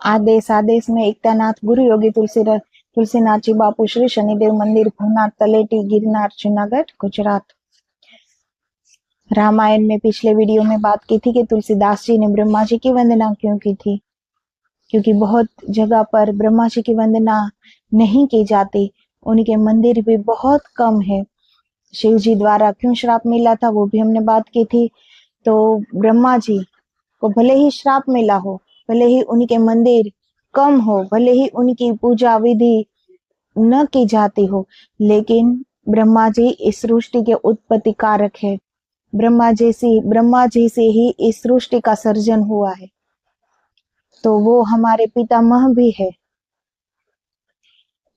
आदेश आदेश में एकतानाथ गुरु योगी तुलसीनाथ जी बापू श्री शनिदेव मंदिर भवनाथ तलेटी गिरनार जूनागढ़ गुजरात। रामायण में पिछले वीडियो में बात की थी कि तुलसीदास जी ने ब्रह्मा जी की वंदना क्यों की थी, क्योंकि बहुत जगह पर ब्रह्मा जी की वंदना नहीं की जाती, उनके मंदिर भी बहुत कम है। शिव जी द्वारा क्यों श्राप मिला था वो भी हमने बात की थी। तो ब्रह्मा जी को भले ही श्राप मिला हो, भले ही उनके मंदिर कम हो, भले ही उनकी पूजा विधि न की जाती हो, लेकिन ब्रह्मा जी इस सृष्टि के उत्पत्ति कारक है। ब्रह्मा जी से ही इस सृष्टि का सर्जन हुआ है, तो वो हमारे पितामह भी है,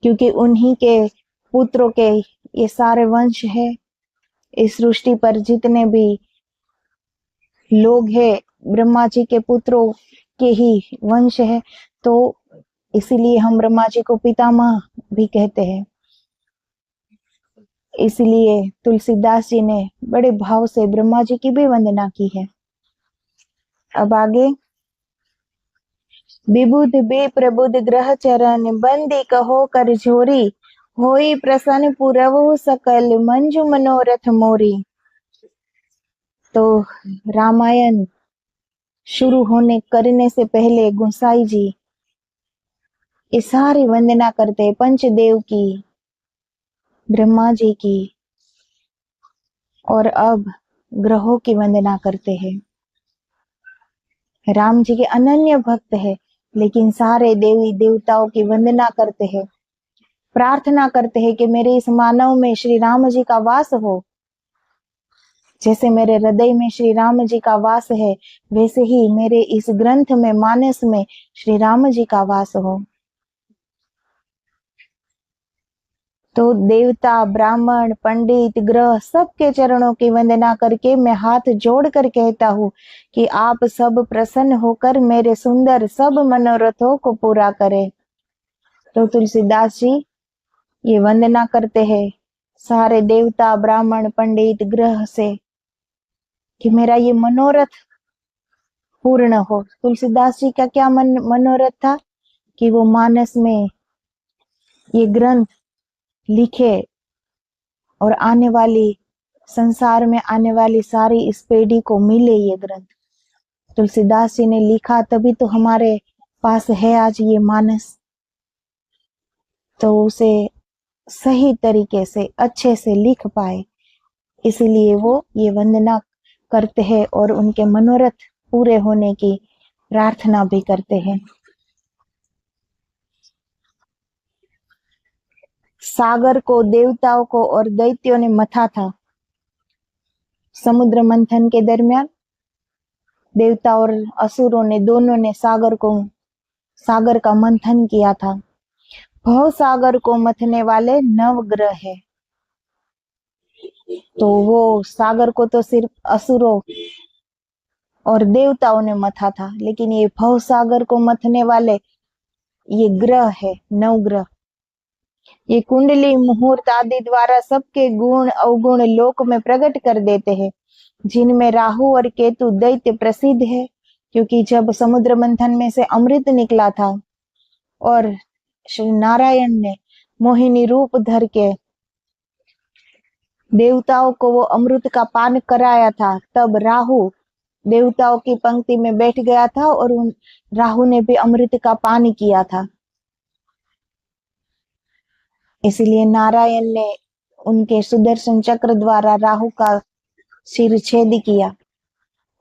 क्योंकि उन्हीं के पुत्रों के ये सारे वंश है। इस सृष्टि पर जितने भी लोग हैं ब्रह्मा जी के पुत्रों के ही वंश है, तो इसीलिए हम ब्रह्मा जी को पितामह भी कहते हैं। इसलिए तुलसीदास जी ने बड़े भाव से ब्रह्मा जी की भी वंदना की है। अब आगे, विबुध बे प्रबुद्ध ग्रह चरण बंदी कहो कर झोरी, होई प्रसन्न पुरवहु सकल मंजू मनोरथ मोरी। तो रामायण शुरू करने से पहले गोसाई जी ये सारी वंदना करते हैं, पंचदेव की, ब्रह्मा जी की, और अब ग्रहों की वंदना करते हैं। राम जी के अनन्य भक्त है, लेकिन सारे देवी देवताओं की वंदना करते हैं, प्रार्थना करते हैं कि मेरे इस मानव में श्री राम जी का वास हो। जैसे मेरे हृदय में श्री राम जी का वास है, वैसे ही मेरे इस ग्रंथ में, मानस में श्री राम जी का वास हो। तो देवता, ब्राह्मण, पंडित, ग्रह सबके चरणों की वंदना करके मैं हाथ जोड़कर कहता हूँ कि आप सब प्रसन्न होकर मेरे सुंदर सब मनोरथों को पूरा करें। तो तुलसीदास जी ये वंदना करते हैं सारे देवता, ब्राह्मण, पंडित, ग्रह से कि मेरा ये मनोरथ पूर्ण हो। तुलसीदास जी का क्या मनोरथ था कि वो मानस में ये ग्रंथ लिखे और आने वाली संसार में आने वाली सारी इस पीढ़ी को मिले ये ग्रंथ। तुलसीदास जी ने लिखा तभी तो हमारे पास है आज ये मानस, तो उसे सही तरीके से अच्छे से लिख पाए, इसलिए वो ये वंदना करते हैं और उनके मनोरथ पूरे होने की प्रार्थना भी करते हैं। सागर को देवताओं को और दैत्यों ने मथा था। समुद्र मंथन के दरमियान देवता और असुरों ने दोनों ने सागर का मंथन किया था। भव सागर को मथने वाले नवग्रह है, तो वो सागर को तो सिर्फ असुरों और देवताओं ने मथा था, लेकिन ये भव सागर को मथने वाले ये ग्रह है, नवग्रह। ये कुंडली, मुहूर्त आदि द्वारा सबके गुण अवगुण लोक में प्रकट कर देते हैं, जिनमें राहु और केतु दैत्य प्रसिद्ध है, क्योंकि जब समुद्र मंथन में से अमृत निकला था और श्री नारायण ने मोहिनी रूप धर के देवताओं को वो अमृत का पान कराया था, तब राहु देवताओं की पंक्ति में बैठ गया था और उन राहु ने भी अमृत का पान किया था। इसलिए नारायण ने उनके सुदर्शन चक्र द्वारा राहु का सिर छेद किया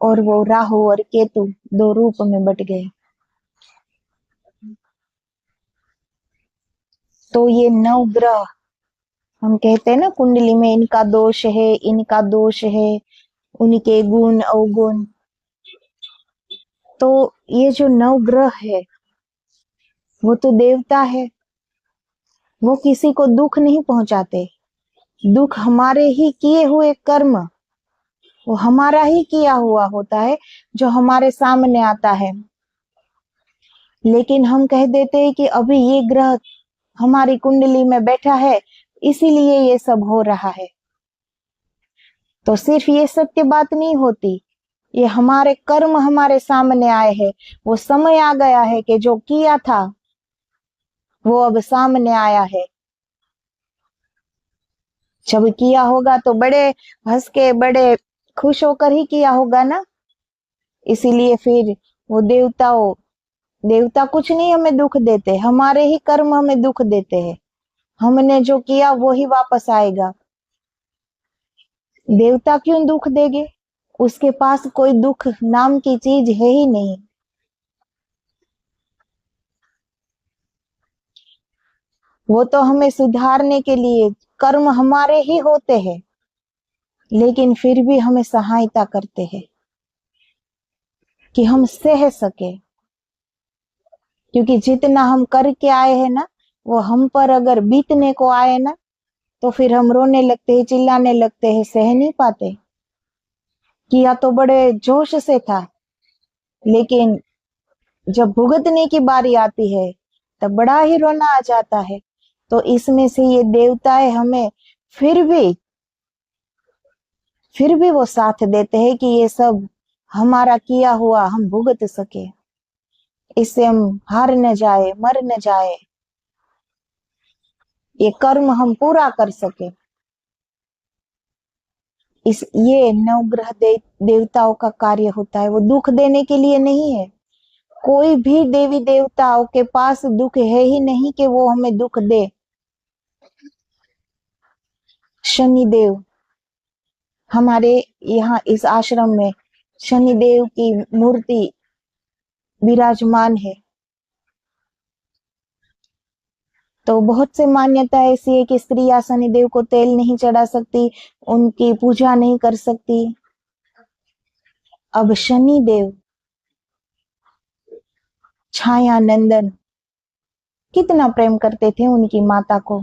और वो राहु और केतु दो रूप में बट गए। तो ये नौ ग्रह हम कहते हैं ना, कुंडली में इनका दोष है, इनका दोष है, उनके गुण अवगुण। तो ये जो नौ ग्रह है वो तो देवता है, वो किसी को दुख नहीं पहुंचाते। दुख हमारे ही किए हुए कर्म, वो हमारा ही किया हुआ होता है जो हमारे सामने आता है, लेकिन हम कह देते हैं कि अभी ये ग्रह हमारी कुंडली में बैठा है इसीलिए ये सब हो रहा है। तो सिर्फ ये सत्य बात नहीं होती, ये हमारे कर्म हमारे सामने आए हैं। वो समय आ गया है कि जो किया था वो अब सामने आया है। जब किया होगा तो बड़े हंस के बड़े खुश होकर ही किया होगा ना। इसीलिए फिर वो देवता कुछ नहीं हमें दुख देते, हमारे ही कर्म हमें दुख देते हैं। हमने जो किया वो ही वापस आएगा। देवता क्यों दुख देंगे? उसके पास कोई दुख नाम की चीज है ही नहीं। वो तो हमें सुधारने के लिए, कर्म हमारे ही होते हैं, लेकिन फिर भी हमें सहायता करते हैं कि हम सह सके। क्योंकि जितना हम करके आए हैं ना, वो हम पर अगर बीतने को आए ना, तो फिर हम रोने लगते हैं, चिल्लाने लगते हैं, सह नहीं पाते। किया तो बड़े जोश से था, लेकिन जब भुगतने की बारी आती है तब बड़ा ही रोना आ जाता है। तो इसमें से ये देवताएं हमें फिर भी वो साथ देते हैं कि ये सब हमारा किया हुआ हम भुगत सके, इससे हम हार न जाए, मर न जाए, ये कर्म हम पूरा कर सके। इस ये नवग्रह देवताओं का कार्य होता है। वो दुख देने के लिए नहीं है। कोई भी देवी देवताओं के पास दुख है ही नहीं कि वो हमें दुख दे। शनिदेव, हमारे यहाँ इस आश्रम में शनिदेव की मूर्ति विराजमान है। तो बहुत से मान्यता ऐसी है कि स्त्रियां शनिदेव को तेल नहीं चढ़ा सकती, उनकी पूजा नहीं कर सकती। अब शनिदेव छाया नंदन कितना प्रेम करते थे उनकी माता को,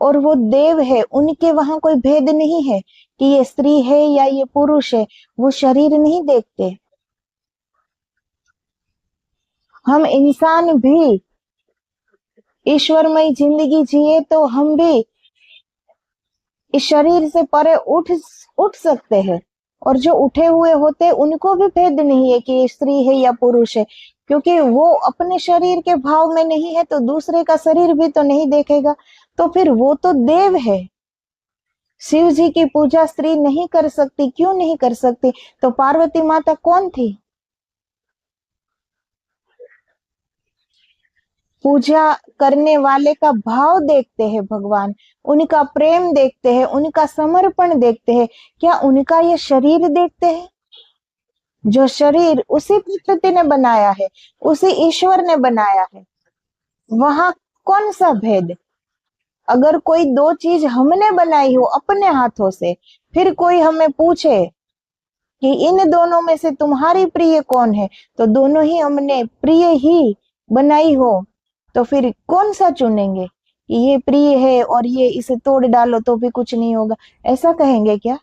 और वो देव है, उनके वहां कोई भेद नहीं है कि ये स्त्री है या ये पुरुष है। वो शरीर नहीं देखते। हम इंसान भी ईश्वरमय जिंदगी जिए तो हम भी इस शरीर से परे उठ सकते हैं। और जो उठे हुए होते हैं उनको भी भेद नहीं है कि ये स्त्री है या पुरुष है, क्योंकि वो अपने शरीर के भाव में नहीं है तो दूसरे का शरीर भी तो नहीं देखेगा। तो फिर वो तो देव है। शिव जी की पूजा स्त्री नहीं कर सकती, क्यों नहीं कर सकती? तो पार्वती माता कौन थी? पूजा करने वाले का भाव देखते हैं भगवान, उनका प्रेम देखते हैं, उनका समर्पण देखते हैं। क्या उनका ये शरीर देखते हैं? जो शरीर उसी प्रकृति ने बनाया है, उसी ईश्वर ने बनाया है, वहां कौन सा भेद? अगर कोई दो चीज हमने बनाई हो अपने हाथों से, फिर कोई हमें पूछे कि इन दोनों में से तुम्हारी प्रिय कौन है, तो दोनों ही हमने प्रिय ही बनाई हो, तो फिर कौन सा चुनेंगे कि ये प्रिय है और ये इसे तोड़ डालो तो भी कुछ नहीं होगा? ऐसा कहेंगे क्या?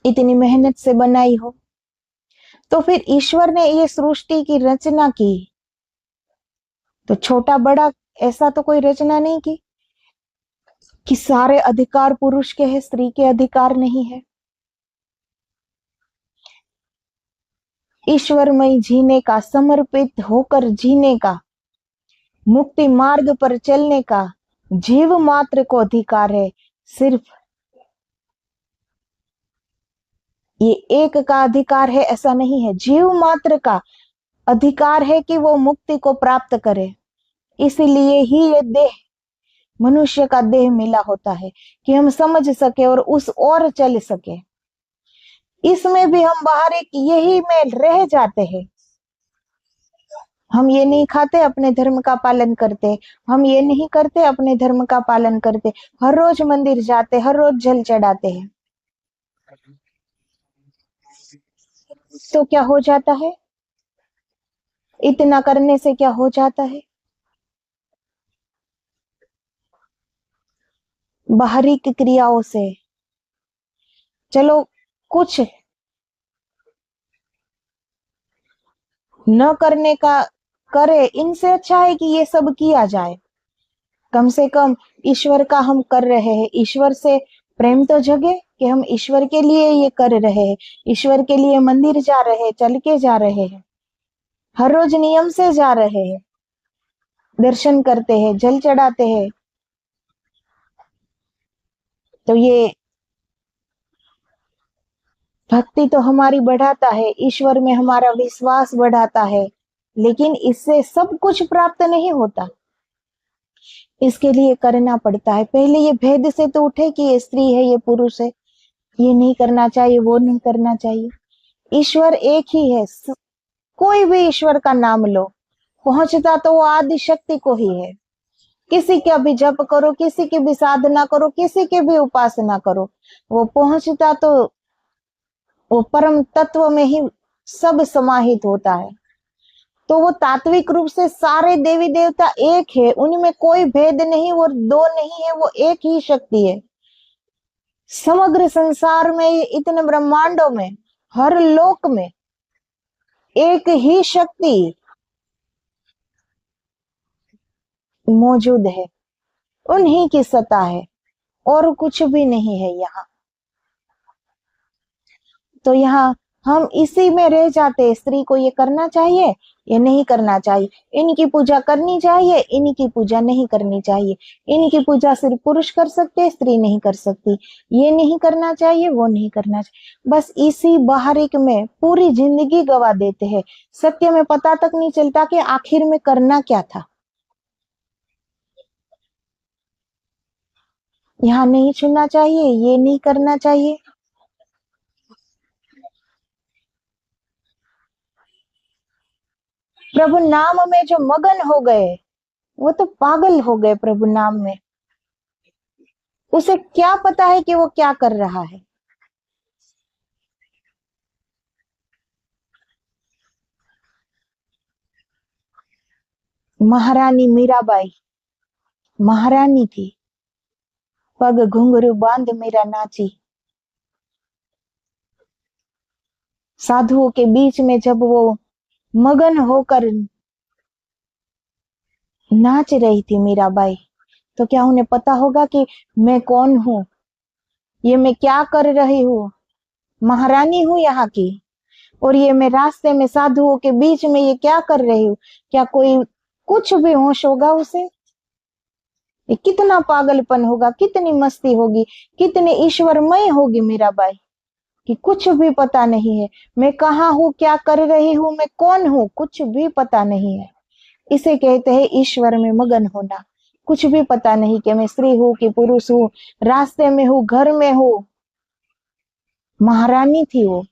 इतनी मेहनत से बनाई हो। तो फिर ईश्वर ने ये सृष्टि की रचना की तो छोटा बड़ा ऐसा तो कोई रचना नहीं की कि सारे अधिकार पुरुष के हैं, स्त्री के अधिकार नहीं है। ईश्वरमय जीने का, समर्पित होकर जीने का, मुक्ति मार्ग पर चलने का जीव मात्र को अधिकार है। सिर्फ ये एक का अधिकार है ऐसा नहीं है, जीव मात्र का अधिकार है कि वो मुक्ति को प्राप्त करे। इसलिए ही ये देह, मनुष्य का देह मिला होता है कि हम समझ सके और उस ओर चल सके। इसमें भी हम बाहर एक यही में रह जाते हैं। हम ये नहीं खाते, अपने धर्म का पालन करते, हम ये नहीं करते, अपने धर्म का पालन करते, हर रोज मंदिर जाते, हर रोज जल चढ़ाते हैं। तो क्या हो जाता है? इतना करने से क्या हो जाता है? बाहरी क्रियाओं से चलो कुछ न करने का करे, इनसे अच्छा है कि ये सब किया जाए। कम से कम ईश्वर का हम कर रहे हैं, ईश्वर से प्रेम तो जगे। कि हम ईश्वर के लिए ये कर रहे हैं, ईश्वर के लिए मंदिर जा रहे हैं, चल के जा रहे हैं, हर रोज नियम से जा रहे हैं, दर्शन करते हैं, जल चढ़ाते हैं, तो ये भक्ति तो हमारी बढ़ाता है, ईश्वर में हमारा विश्वास बढ़ाता है, लेकिन इससे सब कुछ प्राप्त नहीं होता। इसके लिए करना पड़ता है। पहले ये भेद से तो उठे कि ये स्त्री है, ये पुरुष है, ये नहीं करना चाहिए, वो नहीं करना चाहिए। ईश्वर एक ही है। कोई भी ईश्वर का नाम लो, पहुंचता तो वो आदि शक्ति को ही है। किसी का भी जप करो, किसी की भी साधना करो, किसी की भी उपासना करो, वो पहुंचता तो वो परम तत्व में ही सब समाहित होता है। तो वो तात्विक रूप से सारे देवी देवता एक है, उनमें कोई भेद नहीं और दो नहीं है, वो एक ही शक्ति है। समग्र संसार में, इतने ब्रह्मांडों में, हर लोक में एक ही शक्ति मौजूद है, उन्हीं की सत्ता है और कुछ भी नहीं है यहाँ। तो यहाँ हम इसी में रह जाते हैं। स्त्री को ये करना चाहिए, ये नहीं करना चाहिए, इनकी पूजा करनी चाहिए, इनकी पूजा नहीं करनी चाहिए, इनकी पूजा सिर्फ पुरुष कर सकते, स्त्री नहीं कर सकती, ये नहीं करना चाहिए, वो नहीं करना चाहिए। बस इसी बाहरिक में पूरी जिंदगी गवा देते हैं। सत्य में पता तक नहीं चलता कि आखिर में करना क्या था। यहाँ नहीं छूना चाहिए, ये नहीं करना चाहिए। प्रभु नाम में जो मगन हो गए, वो तो पागल हो गए प्रभु नाम में। उसे क्या पता है कि वो क्या कर रहा है। महारानी मीराबाई महारानी थी, पग घुंघरू बांध मीरा नाची। साधुओं के बीच में जब वो मगन होकर नाच रही थी मीराबाई, तो क्या उन्हें पता होगा कि मैं कौन हूँ, ये मैं क्या कर रही हूँ, महारानी हूँ यहाँ की, और ये मैं रास्ते में साधुओं के बीच में ये क्या कर रही हूँ। क्या कोई कुछ भी होश होगा उसे? ये कितना पागलपन होगा, कितनी मस्ती होगी, कितनी ईश्वरमय होगी मीराबाई, कि कुछ भी पता नहीं है, मैं कहाँ हूँ, क्या कर रही हूँ, मैं कौन हूँ, कुछ भी पता नहीं है। इसे कहते हैं ईश्वर में मगन होना। कुछ भी पता नहीं कि मैं स्त्री हूँ कि पुरुष हूँ, रास्ते में हूँ, घर में हूँ। महारानी थी वो।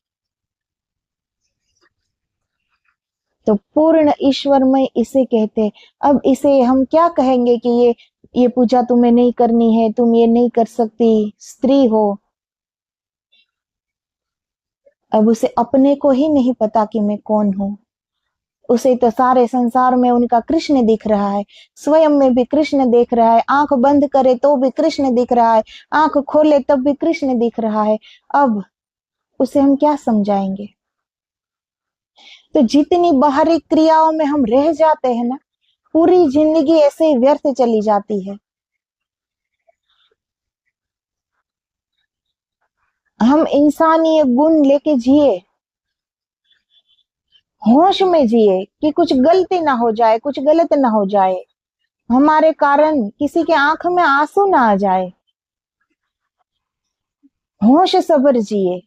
तो पूर्ण ईश्वरमय इसे कहते हैं। अब इसे हम क्या कहेंगे कि ये पूजा तुम्हें नहीं करनी है, तुम ये नहीं कर सकती, स्त्री हो। अब उसे अपने को ही नहीं पता कि मैं कौन हूं। उसे तो सारे संसार में उनका कृष्ण दिख रहा है, स्वयं में भी कृष्ण दिख रहा है, आंख बंद करे तो भी कृष्ण दिख रहा है, आंख खोले तब भी कृष्ण दिख रहा है। अब उसे हम क्या समझाएंगे? तो जितनी बाहरी क्रियाओं में हम रह जाते हैं ना, पूरी जिंदगी ऐसे ही व्यर्थ चली जाती है। हम इंसानी गुण लेके जिए, होश में जिए कि कुछ गलती ना हो जाए, कुछ गलत ना हो जाए, हमारे कारण किसी के आंख में आंसू ना आ जाए, होश सबर जिए।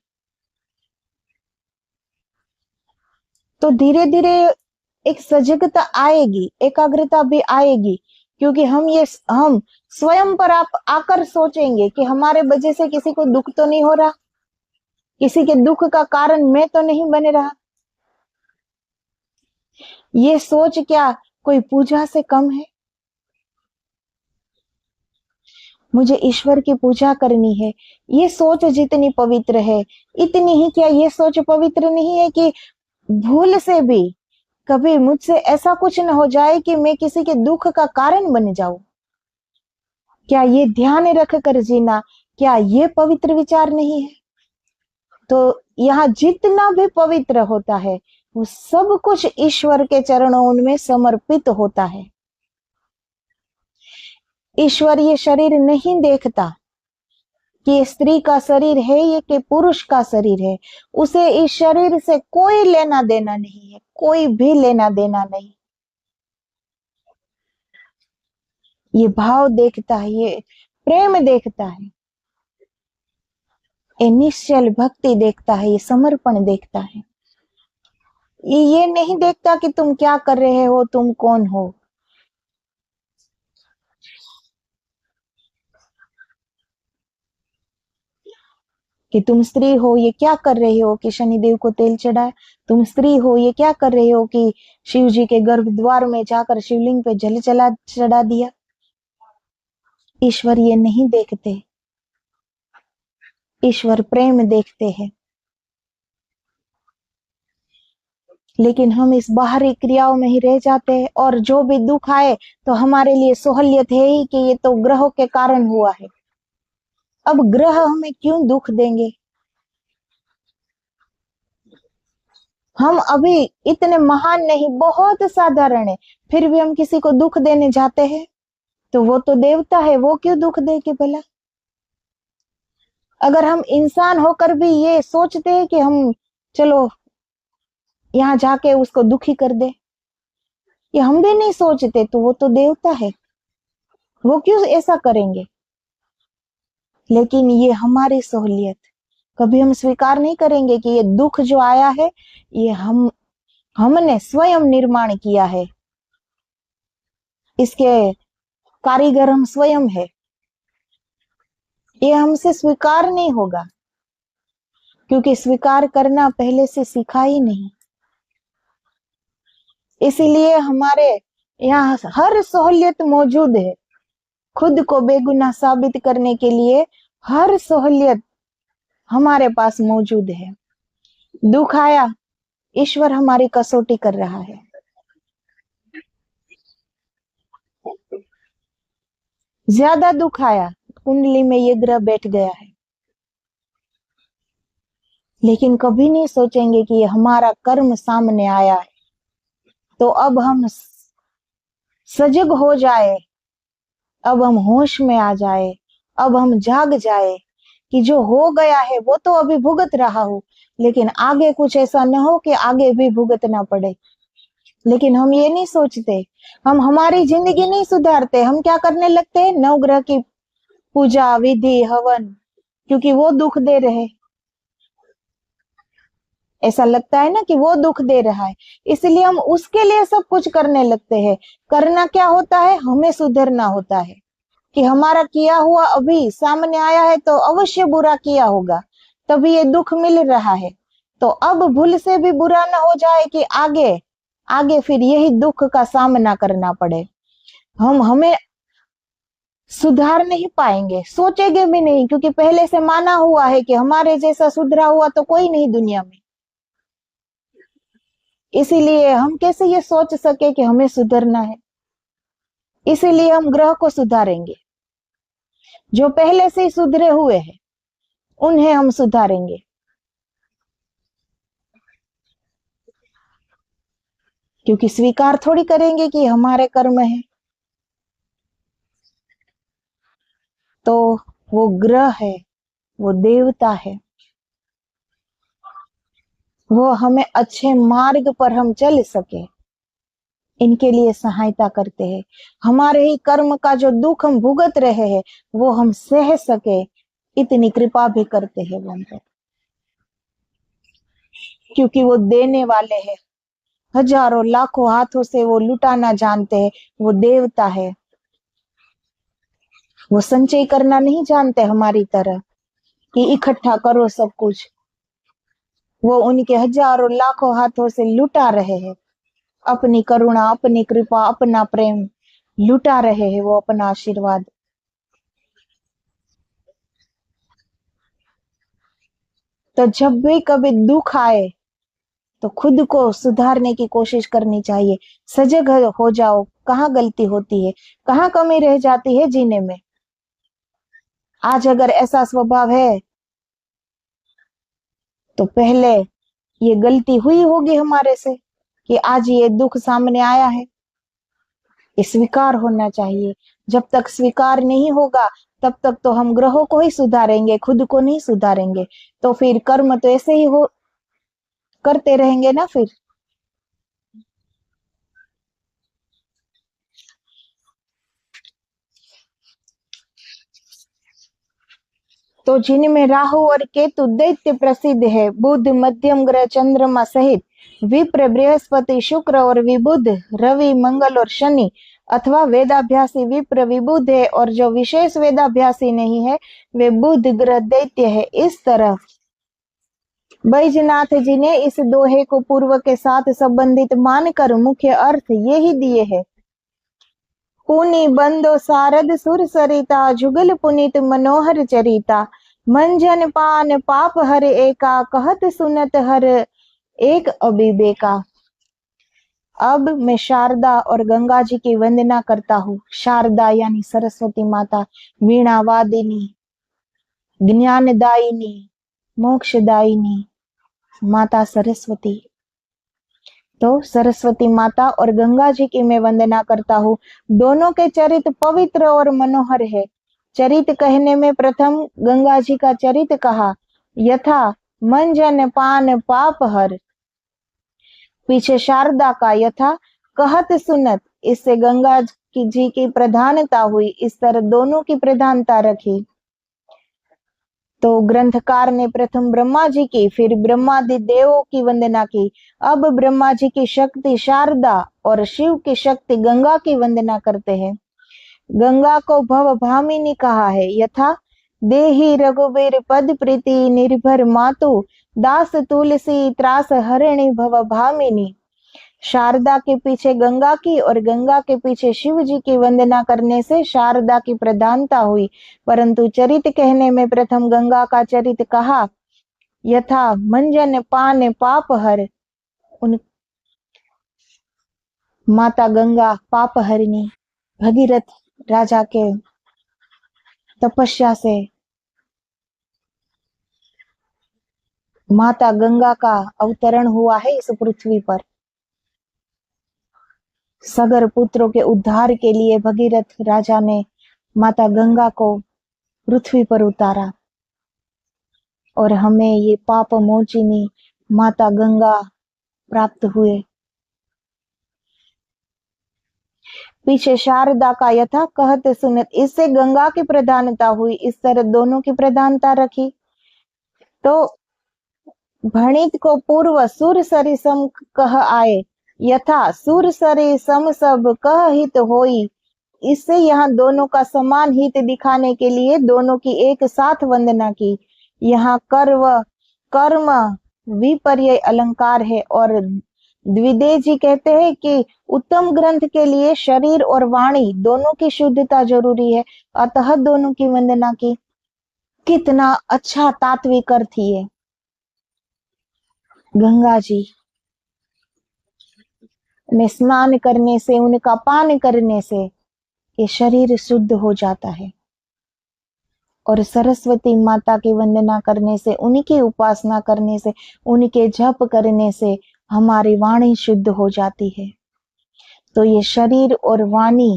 तो धीरे धीरे एक सजगता आएगी, एकाग्रता भी आएगी, क्योंकि हम स्वयं पर आप आकर सोचेंगे कि हमारे वजह से किसी को दुख तो नहीं हो रहा, किसी के दुख का कारण मैं तो नहीं बने रहा। ये सोच क्या कोई पूजा से कम है? मुझे ईश्वर की पूजा करनी है, ये सोच जितनी पवित्र है, इतनी ही क्या ये सोच पवित्र नहीं है कि भूल से भी कभी मुझसे ऐसा कुछ न हो जाए कि मैं किसी के दुख का कारण बन जाऊं? क्या ये ध्यान रख कर जीना, क्या ये पवित्र विचार नहीं है? तो यहाँ जितना भी पवित्र होता है, वो सब कुछ ईश्वर के चरणों उनमें समर्पित होता है। ईश्वर ये शरीर नहीं देखता कि ये स्त्री का शरीर है ये कि पुरुष का शरीर है, उसे इस शरीर से कोई लेना देना नहीं है, कोई भी लेना देना नहीं। ये भाव देखता है, ये प्रेम देखता है, ये निश्चल भक्ति देखता है, ये समर्पण देखता है। ये नहीं देखता कि तुम क्या कर रहे हो, तुम कौन हो। कि तुम स्त्री हो, ये क्या कर रहे हो कि शनिदेव को तेल चढ़ाए। तुम स्त्री हो, ये क्या कर रहे हो कि शिव जी के गर्भ द्वार में जाकर शिवलिंग पे जल चढ़ा दिया। ईश्वर ये नहीं देखते, ईश्वर प्रेम देखते हैं। लेकिन हम इस बाहरी क्रियाओं में ही रह जाते हैं, और जो भी दुख आए तो हमारे लिए सोहलियत है ही कि ये तो ग्रहों के कारण हुआ है। अब ग्रह हमें क्यों दुख देंगे। हम अभी इतने महान नहीं, बहुत साधारण है, फिर भी हम किसी को दुख देने जाते हैं। तो वो तो देवता है, वो क्यों दुख देगी भला। अगर हम इंसान होकर भी ये सोचते हैं कि हम चलो यहाँ जाके उसको दुखी कर दे, ये हम भी नहीं सोचते, तो वो तो देवता है, वो क्यों ऐसा करेंगे। लेकिन ये हमारी सहूलियत, कभी हम स्वीकार नहीं करेंगे कि ये दुख जो आया है ये हमने स्वयं निर्माण किया है, इसके कारीगर हम स्वयं है। ये हमसे स्वीकार नहीं होगा, क्योंकि स्वीकार करना पहले से सीखा ही नहीं। इसीलिए हमारे यहाँ हर सहूलियत मौजूद है, खुद को बेगुनाह साबित करने के लिए हर सहूलियत हमारे पास मौजूद है। दुख आया, ईश्वर हमारी कसौटी कर रहा है। ज्यादा दुख आया, कुंडली में ये ग्रह बैठ गया है, लेकिन कभी नहीं सोचेंगे कि ये हमारा कर्म सामने आया है, तो अब हम सजग हो जाए, अब हम होश में आ जाए, अब हम जाग जाए कि जो हो गया है वो तो अभी भुगत रहा हूं, लेकिन आगे कुछ ऐसा न हो कि आगे भी भुगतना पड़े। लेकिन हम ये नहीं सोचते, हम हमारी जिंदगी नहीं सुधारते, हम क्या करने लगते हैं, नवग्रह की पूजा विधि हवन, क्योंकि वो दुख दे रहे, ऐसा लगता है ना कि वो दुख दे रहा है, इसलिए हम उसके लिए सब कुछ करने लगते हैं। करना क्या होता है, हमें सुधरना होता है कि हमारा किया हुआ अभी सामने आया है तो अवश्य बुरा किया होगा, तभी ये दुख मिल रहा है। तो अब भूल से भी बुरा ना हो जाए कि आगे आगे फिर यही दुख का सामना करना पड़े। हम हमें सुधार नहीं पाएंगे, सोचेंगे भी नहीं, क्योंकि पहले से माना हुआ है कि हमारे जैसा सुधरा हुआ तो कोई नहीं दुनिया में। इसीलिए हम कैसे ये सोच सके कि हमें सुधरना है। इसीलिए हम ग्रह को सुधारेंगे, जो पहले से ही सुधरे हुए हैं उन्हें हम सुधारेंगे। क्योंकि स्वीकार थोड़ी करेंगे कि हमारे कर्म है। तो वो ग्रह है, वो देवता है, वो हमें अच्छे मार्ग पर हम चल सके इनके लिए सहायता करते हैं। हमारे ही कर्म का जो दुख हम भुगत रहे हैं वो हम सह सके, इतनी कृपा भी करते हैं वो हम पर, क्योंकि वो देने वाले हैं। हजारों लाखों हाथों से वो लुटाना जानते हैं, वो देवता है। वो संचय करना नहीं जानते हमारी तरह कि इकट्ठा करो सब कुछ। वो उनके हजारों लाखों हाथों से लुटा रहे हैं, अपनी करुणा, अपनी कृपा, अपना प्रेम लुटा रहे हैं, वो अपना आशीर्वाद। तो जब भी कभी दुख आए तो खुद को सुधारने की कोशिश करनी चाहिए। सजग हो जाओ, कहाँ गलती होती है, कहाँ कमी रह जाती है जीने में। आज अगर ऐसा स्वभाव है तो पहले ये गलती हुई होगी हमारे से कि आज ये दुख सामने आया है। ये स्वीकार होना चाहिए। जब तक स्वीकार नहीं होगा तब तक तो हम ग्रहों को ही सुधारेंगे, खुद को नहीं सुधारेंगे। तो फिर कर्म तो ऐसे ही हो करते रहेंगे ना फिर। तो जिनमें राहु और केतु दैत्य प्रसिद्ध है, बुध मध्यम ग्रह चंद्रमा सहित विप्र बृहस्पति शुक्र और विबुध रवि मंगल और शनि अथवा वेदाभ्यासी विप्र विबुध है, और जो विशेष वेदाभ्यासी नहीं है वे बुध ग्रह दैत्य है। इस तरह बैजनाथ जी ने इस दोहे को पूर्व के साथ संबंधित मानकर मुख्य अर्थ ये ही दिए है। पुनि बंदो सारद सुर सरिता, जुगल पुनित मनोहर चरिता, मंजन पान पाप हर एका, कहत सुनत हर एक अविवेका। अब मैं शारदा और गंगा जी की वंदना करता हूँ। शारदा यानी सरस्वती माता, वीणावादिनी, ज्ञानदायिनी, मोक्षदायिनी माता सरस्वती। तो सरस्वती माता और गंगा जी की मैं वंदना करता हूँ। दोनों के चरित्र पवित्र और मनोहर है। चरित कहने में प्रथम गंगा जी का चरित कहा, यथा मंजन पान पाप हर। पीछे शारदा का यथा कहत सुनत, इससे गंगा जी की प्रधानता हुई। इस तरह दोनों की प्रधानता रखी। तो ग्रंथकार ने प्रथम ब्रह्मा जी की, फिर ब्रह्मादि देवों की वंदना की। अब ब्रह्मा जी की शक्ति शारदा और शिव की शक्ति गंगा की वंदना करते हैं। गंगा को भव भामिनी कहा है, यथा देहि रघुवीर पद प्रीति, निर्भर मातु दास तुलसी, त्रास हरिणी भव भामिनी। शारदा के पीछे गंगा की और गंगा के पीछे शिव जी की वंदना करने से शारदा की प्रधानता हुई। परंतु चरित कहने में प्रथम गंगा का चरित कहा, यथा मंजन पान पाप हर। उन माता गंगा पाप हरिणी, भगीरथ राजा के तपस्या से माता गंगा का अवतरण हुआ है इस पृथ्वी पर। सगर पुत्रों के उद्धार के लिए भगीरथ राजा ने माता गंगा को पृथ्वी पर उतारा, और हमें ये पाप मोचिनी माता गंगा प्राप्त हुए। पीछे शारदा का यथा कहते सुनत, इससे गंगा की प्रधानता हुई। इस तरह दोनों की प्रधानता रखी। तो भणित को पूर्व सुर सरि सम कह आए, यथा सुर सरि सम सब कह हित होई। इससे यहाँ दोनों का समान हित दिखाने के लिए दोनों की एक साथ वंदना की। यहाँ कर्म विपर्य अलंकार है, और द्विदेव जी कहते हैं कि उत्तम ग्रंथ के लिए शरीर और वाणी दोनों की शुद्धता जरूरी है, अतः दोनों की वंदना की। कितना अच्छा तात्विक अर्थ है। गंगा जी में स्नान करने से, उनका पान करने से ये शरीर शुद्ध हो जाता है, और सरस्वती माता की वंदना करने से, उनकी उपासना करने से, उनके जप करने से हमारी वाणी शुद्ध हो जाती है। तो ये शरीर और वाणी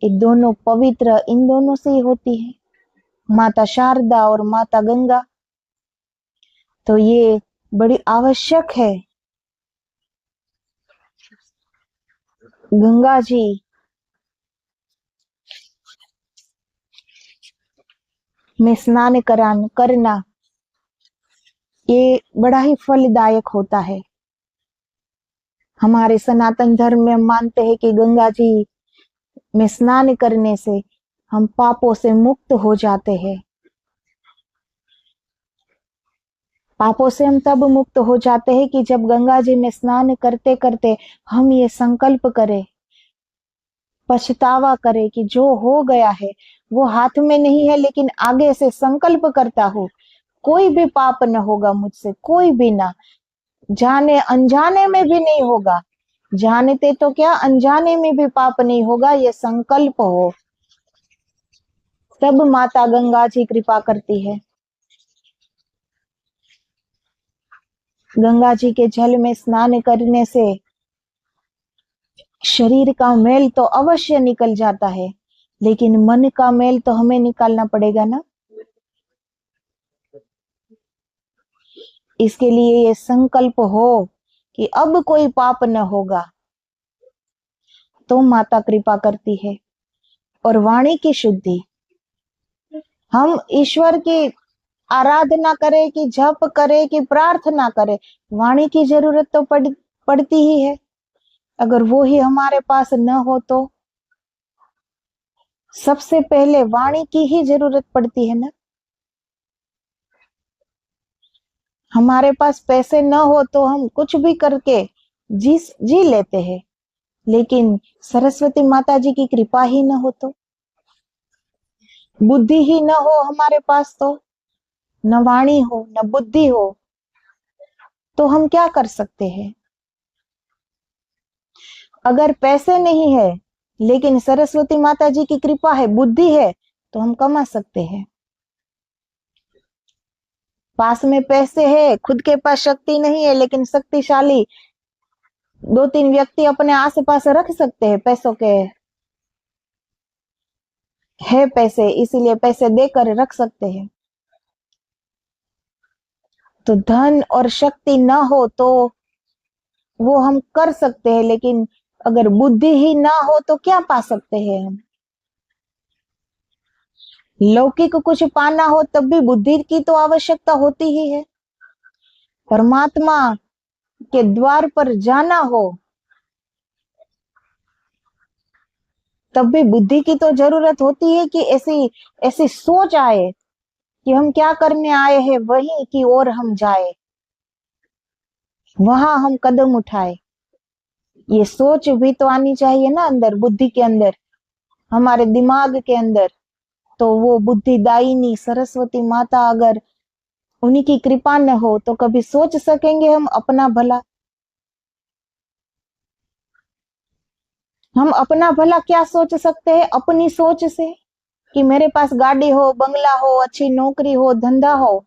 ये दोनों पवित्र इन दोनों से ही होती है, माता शारदा और माता गंगा। तो ये बड़ी आवश्यक है। गंगा जी में स्नान करना ये बड़ा ही फलदायक होता है। हमारे सनातन धर्म में हम मानते हैं कि गंगा जी में स्नान करने से हम पापों से मुक्त हो जाते हैं। पापों से हम तब मुक्त हो जाते हैं कि जब गंगा जी में स्नान करते करते हम ये संकल्प करें, पछतावा करें कि जो हो गया है वो हाथ में नहीं है, लेकिन आगे से संकल्प करता हूँ कोई भी पाप न होगा मुझसे, कोई भी ना, जाने अनजाने में भी नहीं होगा। जानते तो क्या, अनजाने में भी पाप नहीं होगा, ये संकल्प हो, तब माता गंगा जी कृपा करती है। गंगा जी के जल में स्नान करने से शरीर का मेल तो अवश्य निकल जाता है, लेकिन मन का मेल तो हमें निकालना पड़ेगा ना। इसके लिए ये संकल्प हो कि अब कोई पाप न होगा, तो माता कृपा करती है। और वाणी की शुद्धि, हम ईश्वर की आराधना करें कि जप करें कि प्रार्थना करें, वाणी की जरूरत तो पड़ती ही है। अगर वो ही हमारे पास न हो तो सबसे पहले वाणी की ही जरूरत पड़ती है ना। हमारे पास पैसे न हो तो हम कुछ भी करके जी लेते हैं, लेकिन सरस्वती माता जी की कृपा ही न हो तो, बुद्धि ही न हो हमारे पास तो, न वाणी हो न बुद्धि हो, तो हम क्या कर सकते हैं। अगर पैसे नहीं है लेकिन सरस्वती माता जी की कृपा है, बुद्धि है, तो हम कमा सकते हैं। पास में पैसे है, खुद के पास शक्ति नहीं है, लेकिन शक्तिशाली 2-3 व्यक्ति अपने आस पास रख सकते हैं। पैसों के है पैसे, इसीलिए पैसे देकर रख सकते हैं। तो धन और शक्ति न हो तो वो हम कर सकते हैं, लेकिन अगर बुद्धि ही ना हो तो क्या पा सकते हैं हम। लौकिक कुछ पाना हो तब भी बुद्धि की तो आवश्यकता होती ही है। परमात्मा के द्वार पर जाना हो तब भी बुद्धि की तो जरूरत होती है कि ऐसी ऐसी सोच आए कि हम क्या करने आए हैं वहीं की ओर हम जाए, वहां हम कदम उठाए। ये सोच भी तो आनी चाहिए ना अंदर, बुद्धि के अंदर, हमारे दिमाग के अंदर। तो वो बुद्धिदायिनी सरस्वती माता अगर उन्हीं की कृपा न हो तो कभी सोच सकेंगे हम अपना भला। हम अपना भला क्या सोच सकते हैं अपनी सोच से, कि मेरे पास गाड़ी हो, बंगला हो, अच्छी नौकरी हो, धंधा हो,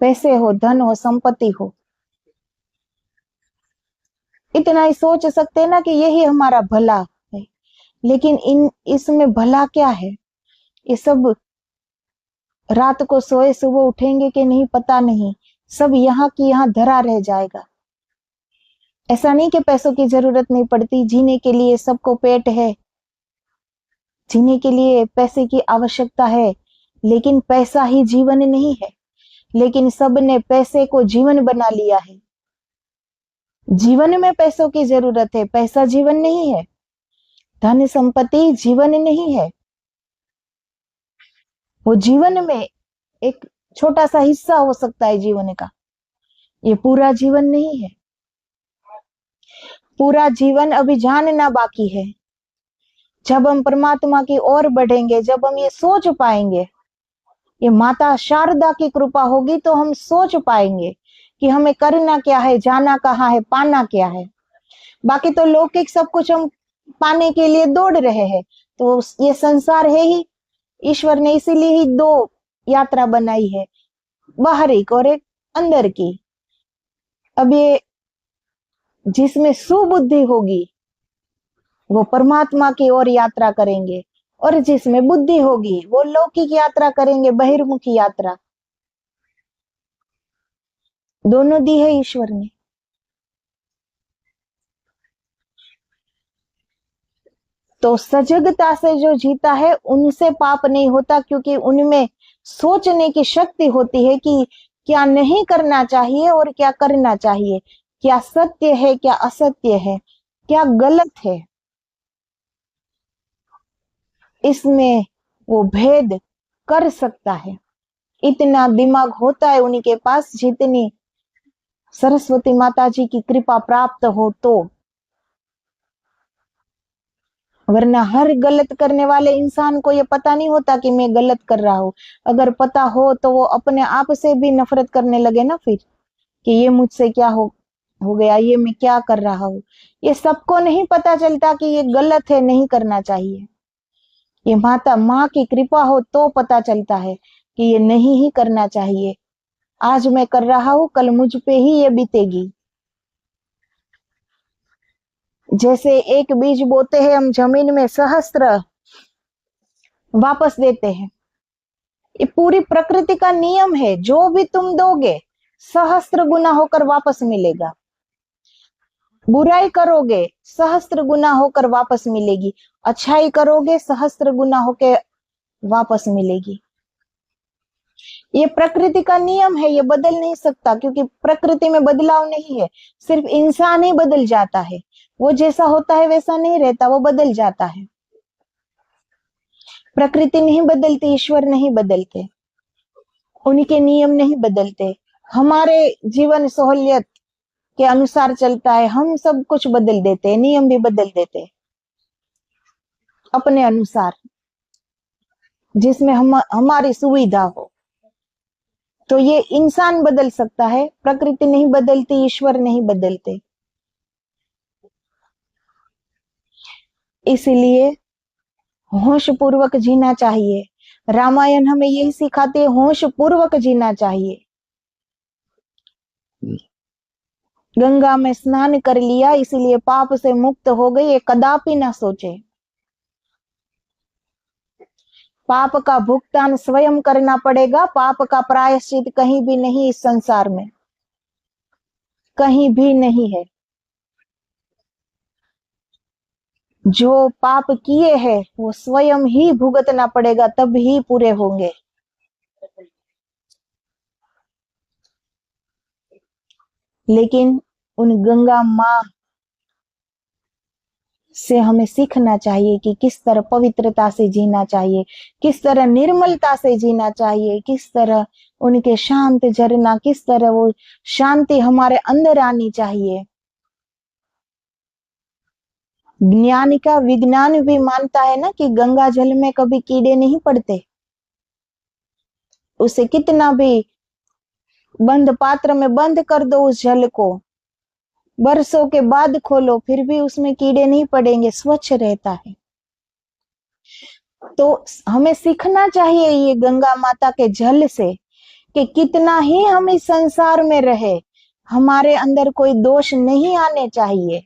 पैसे हो, धन हो, संपत्ति हो। इतना ही सोच सकते हैं ना कि यही हमारा भला है। लेकिन इन इसमें भला क्या है, ये सब रात को सोए सुबह उठेंगे कि नहीं पता नहीं, सब यहाँ की यहाँ धरा रह जाएगा। ऐसा नहीं कि पैसों की जरूरत नहीं पड़ती, जीने के लिए सबको पेट है, जीने के लिए पैसे की आवश्यकता है, लेकिन पैसा ही जीवन नहीं है। लेकिन सबने पैसे को जीवन बना लिया है। जीवन में पैसों की जरूरत है, पैसा जीवन नहीं है। धन संपत्ति जीवन नहीं है। वो जीवन में एक छोटा सा हिस्सा हो सकता है जीवन का, ये पूरा जीवन नहीं है। पूरा जीवन अभी जानना बाकी है। जब हम परमात्मा की ओर बढ़ेंगे, जब हम ये सोच पाएंगे, ये माता शारदा की कृपा होगी तो हम सोच पाएंगे कि हमें करना क्या है, जाना कहाँ है, पाना क्या है। बाकी तो लौकिक सब कुछ हम पाने के लिए दौड़ रहे हैं। तो ये संसार है ही, ईश्वर ने इसीलिए ही दो यात्रा बनाई है, बाहरी और एक अंदर की। अब ये जिसमें सुबुद्धि होगी वो परमात्मा की ओर यात्रा करेंगे, और जिसमें बुद्धि होगी वो लौकिक यात्रा करेंगे, बहिर्मुखी यात्रा। दोनों दी है ईश्वर ने। तो सजगता से जो जीता है उनसे पाप नहीं होता, क्योंकि उनमें सोचने की शक्ति होती है कि क्या नहीं करना चाहिए और क्या करना चाहिए, क्या सत्य है क्या असत्य है, क्या गलत है। इसमें वो भेद कर सकता है। इतना दिमाग होता है उन्हीं के पास जितनी सरस्वती माता जी की कृपा प्राप्त हो तो। वरना हर गलत करने वाले इंसान को ये पता नहीं होता कि मैं गलत कर रहा हूं। अगर पता हो तो वो अपने आप से भी नफरत करने लगे ना फिर, कि ये मुझसे क्या हो गया, ये मैं क्या कर रहा हूँ। ये सबको नहीं पता चलता कि ये गलत है, नहीं करना चाहिए। ये माता माँ की कृपा हो तो पता चलता है कि ये नहीं ही करना चाहिए। आज मैं कर रहा हूं, कल मुझ पे ही ये बीतेगी। जैसे एक बीज बोते हैं हम जमीन में, सहस्त्र वापस देते हैं। ये पूरी प्रकृति का नियम है, जो भी तुम दोगे सहस्त्र गुना होकर वापस मिलेगा। बुराई करोगे सहस्त्र गुना होकर वापस मिलेगी, अच्छाई करोगे सहस्त्र गुना होकर वापस मिलेगी। ये प्रकृति का नियम है, ये बदल नहीं सकता, क्योंकि प्रकृति में बदलाव नहीं है, सिर्फ इंसान ही बदल जाता है। वो जैसा होता है वैसा नहीं रहता, वो बदल जाता है। प्रकृति नहीं बदलती, ईश्वर नहीं बदलते, उनके नियम नहीं बदलते। हमारे जीवन सहूलियत के अनुसार चलता है, हम सब कुछ बदल देते हैं, नियम भी बदल देते हैं अपने अनुसार, जिसमें हमारी सुविधा हो। तो ये इंसान बदल सकता है, प्रकृति नहीं बदलती, ईश्वर नहीं बदलते। इसलिए होश पूर्वक जीना चाहिए। रामायण हमें यही सिखाते हैं, होश पूर्वक जीना चाहिए। गंगा में स्नान कर लिया इसलिए पाप से मुक्त हो गई, ये कदापि ना सोचे। पाप का भुगतान स्वयं करना पड़ेगा, पाप का प्रायश्चित कहीं भी नहीं इस संसार में, कहीं भी नहीं है। जो पाप किए हैं वो स्वयं ही भुगतना पड़ेगा, तब ही पूरे होंगे। लेकिन उन गंगा माँ से हमें सीखना चाहिए कि किस तरह पवित्रता से जीना चाहिए, किस तरह निर्मलता से जीना चाहिए, किस तरह उनके शांत झरना, किस तरह वो शांति हमारे अंदर आनी चाहिए। ज्ञान का विज्ञान भी मानता है ना कि गंगा जल में कभी कीड़े नहीं पड़ते। उसे कितना भी बंद पात्र में बंद कर दो उस जल को, बरसों के बाद खोलो फिर भी उसमें कीड़े नहीं पड़ेंगे, स्वच्छ रहता है। तो हमें सीखना चाहिए ये गंगा माता के जल से कि कितना ही हम इस संसार में रहे, हमारे अंदर कोई दोष नहीं आने चाहिए।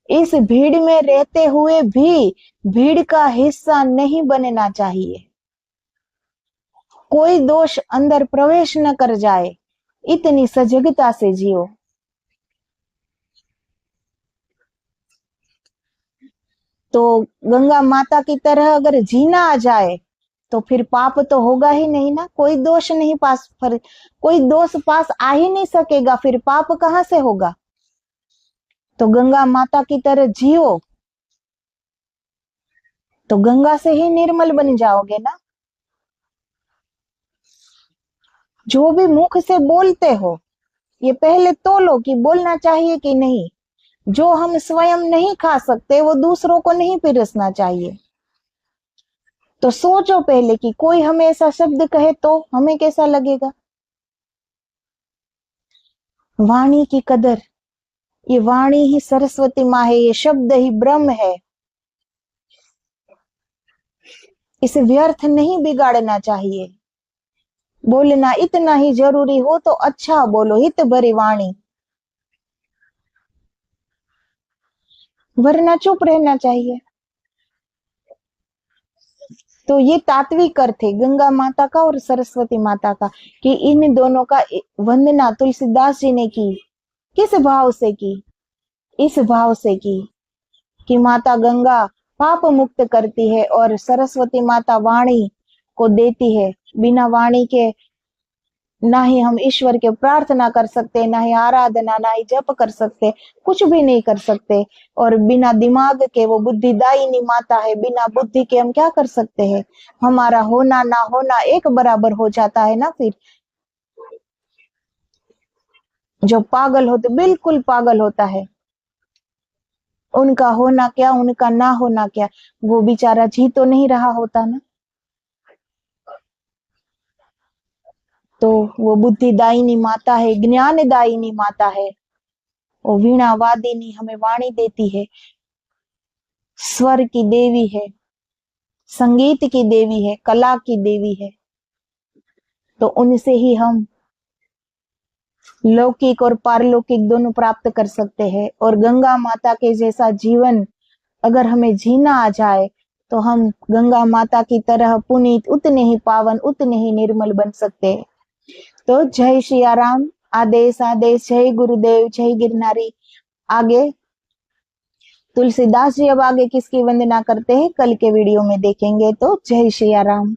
इस भीड़ में रहते हुए भी भीड़ का हिस्सा नहीं बनना चाहिए, कोई दोष अंदर प्रवेश न कर जाए, इतनी सजगता से जियो। तो गंगा माता की तरह अगर जीना आ जाए तो फिर पाप तो होगा ही नहीं ना, कोई दोष नहीं पास, कोई दोष पास आ ही नहीं सकेगा, फिर पाप कहां से होगा। तो गंगा माता की तरह जियो तो गंगा से ही निर्मल बन जाओगे ना। जो भी मुख से बोलते हो ये पहले तोलो कि बोलना चाहिए कि नहीं। जो हम स्वयं नहीं खा सकते वो दूसरों को नहीं पिरसना चाहिए। तो सोचो पहले कि कोई हमें ऐसा शब्द कहे तो हमें कैसा लगेगा। वाणी की कदर, ये वाणी ही सरस्वती माँ है, ये शब्द ही ब्रह्म है, इसे व्यर्थ नहीं बिगाड़ना चाहिए। बोलना इतना ही जरूरी हो तो अच्छा बोलो, हित भरी वाणी, वरना चुप रहना चाहिए। तो ये तात्विक अर्थ है गंगा माता का और सरस्वती माता का, कि इन दोनों का वंदना तुलसीदास जी ने की। किस भाव से की? इस भाव से की कि माता गंगा पाप मुक्त करती है और सरस्वती माता वाणी को देती है। बिना वाणी के ना ही हम ईश्वर के प्रार्थना कर सकते, ना ही आराधना, ना ही जप कर सकते, कुछ भी नहीं कर सकते। और बिना दिमाग के वो बुद्धिदायिनी माता है, बिना बुद्धि के हम क्या कर सकते हैं। हमारा होना ना होना एक बराबर हो जाता है ना। फिर जो पागल होते बिल्कुल पागल होता है, उनका होना क्या उनका ना होना क्या, वो बेचारा जी तो नहीं रहा होता ना। तो वो बुद्धिदायिनी माता है, ज्ञानदायिनी माता है, वो वीणा वादिनी हमें वाणी देती है, स्वर की देवी है, संगीत की देवी है, कला की देवी है। तो उनसे ही हम लौकिक और पारलौकिक दोनों प्राप्त कर सकते हैं। और गंगा माता के जैसा जीवन अगर हमें जीना आ जाए तो हम गंगा माता की तरह पुनीत, उतने ही पावन, उतने ही निर्मल बन सकते हैं। तो जय श्री राम। आदेश आदेश। जय गुरुदेव, जय गिरनारी। आगे तुलसीदास जी अब आगे किसकी वंदना करते हैं कल के वीडियो में देखेंगे। तो जय श्री राम।